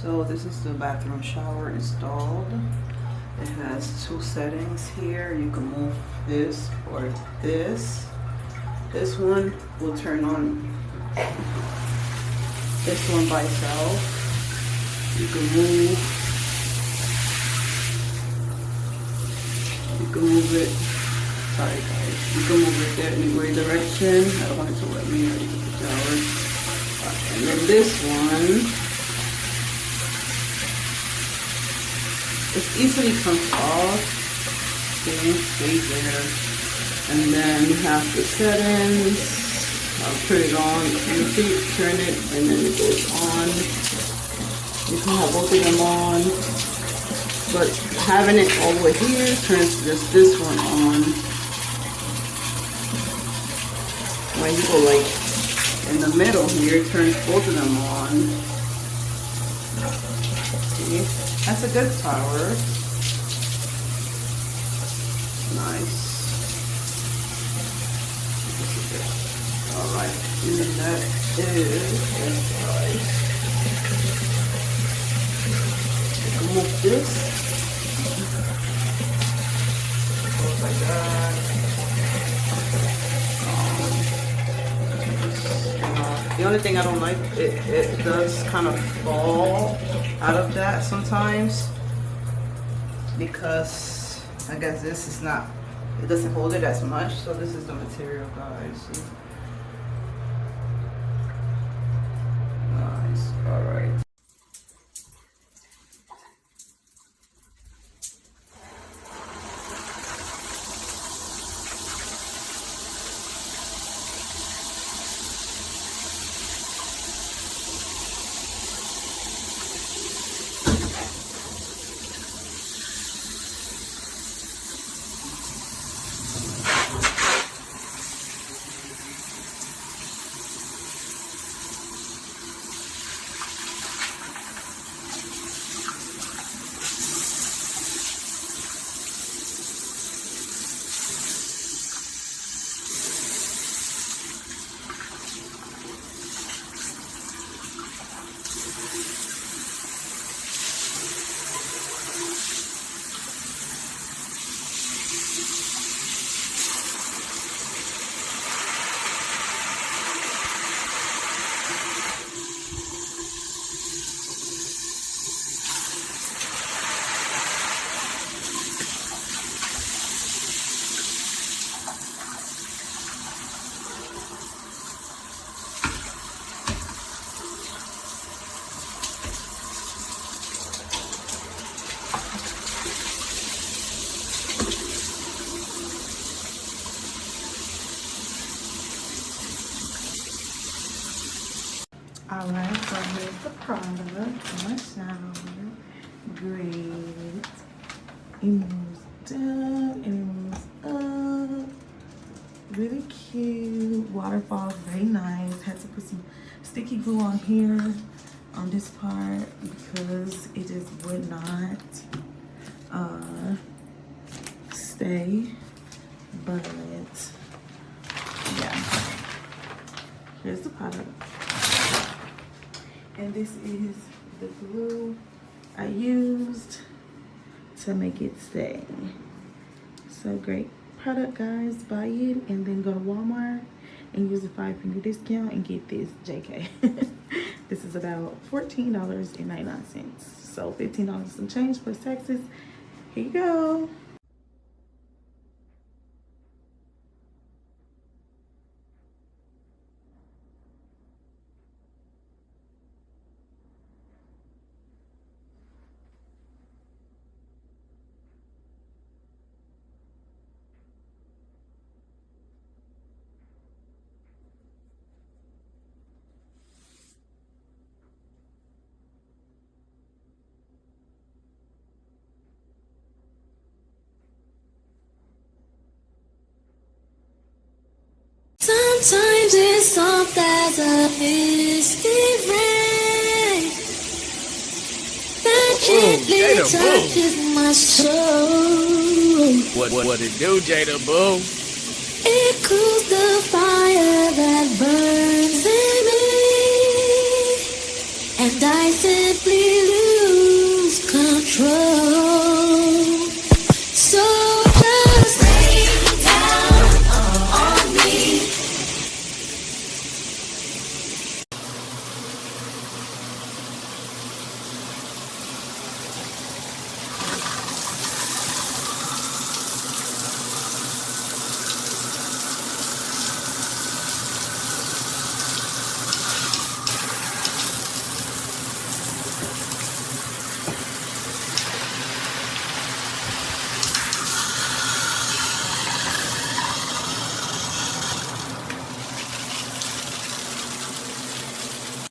So this is the bathroom shower installed. It has two settings here. You can move this or this. This one will turn on this one by itself. You can move it. Sorry guys. You can move it there any direction. I don't want it to let me ready to the shower. And then this one, it easily comes off. See, stays there. And then you have the settings. I'll put it on. You see, turn it, and then it goes on. You can have both of them on. But having it all the way here turns just this one on. When you go like in the middle here, it turns both of them on. See? That's a good shower. Nice. Alright, and then that is right. Move this. Goes like that. The only thing I don't like, it does kind of fall out of that sometimes because I guess this is not, it doesn't hold it as much. So this is the material, guys. See? Nice. All right. Alright, so here's the product on my shower. Great. It moves down and it moves up. Really cute. Waterfall, very nice. Had to put some sticky glue on here on this part because it just would not stay. But yeah. Here's the product. And this is the glue I used to make it stay. So great product, guys. Buy it and then go to Walmart and use a 5-finger discount and get this JK. This is about $14.99. So $15 some change plus taxes. Here you go. Sometimes it's soft as a misty rain that gently touches my soul. What it do, Jada Boo? It cools the fire that burns in me and I simply lose control. So just rain down on me.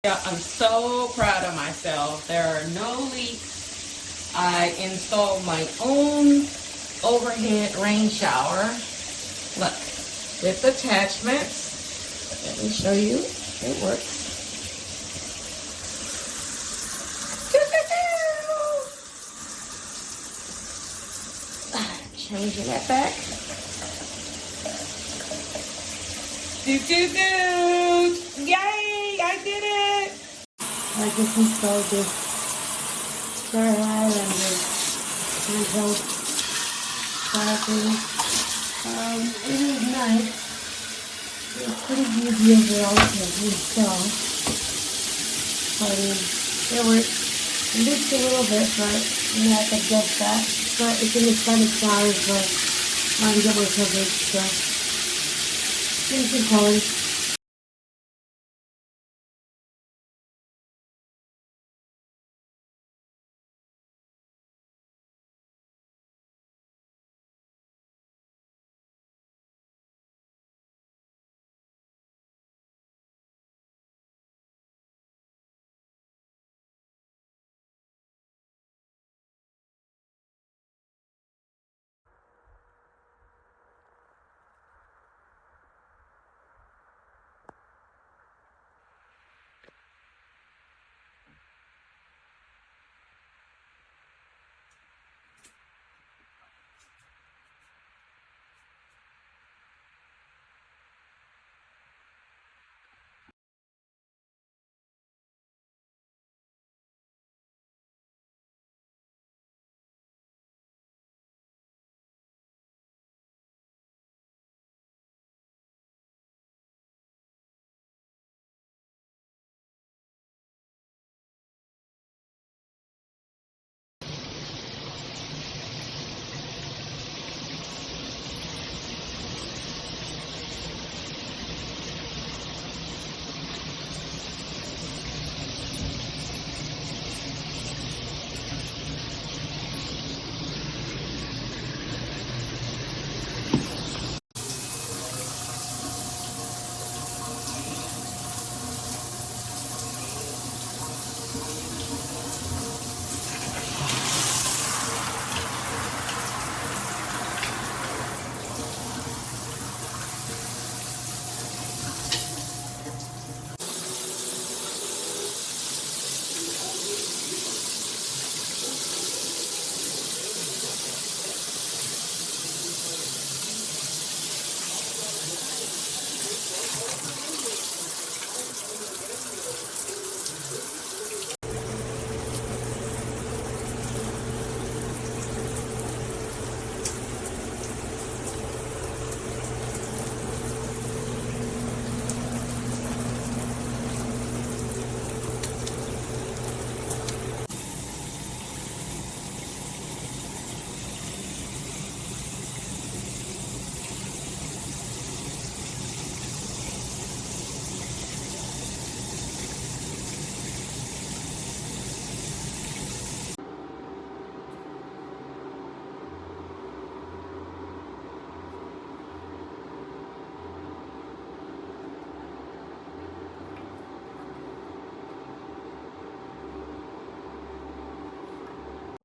Yeah, I'm so proud of myself. There are no leaks. I installed my own overhead rain shower. Look, with attachments. Let me show you. It works. Changing that back. Yay! I did it! I just installed this Star Highlander handheld fire thing. It is nice. It's pretty easy overall to install. But it works. It leaks a little bit, but you have to adjust that. But it's in the standard size, but mine get more coverage, so things are calling.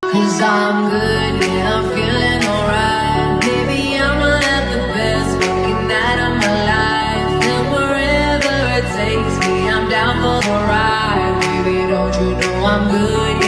Cause I'm good, yeah, I'm feeling alright. Baby, I'ma have the best fucking night of my life. And wherever it takes me, I'm down for the ride. Baby, don't you know I'm good?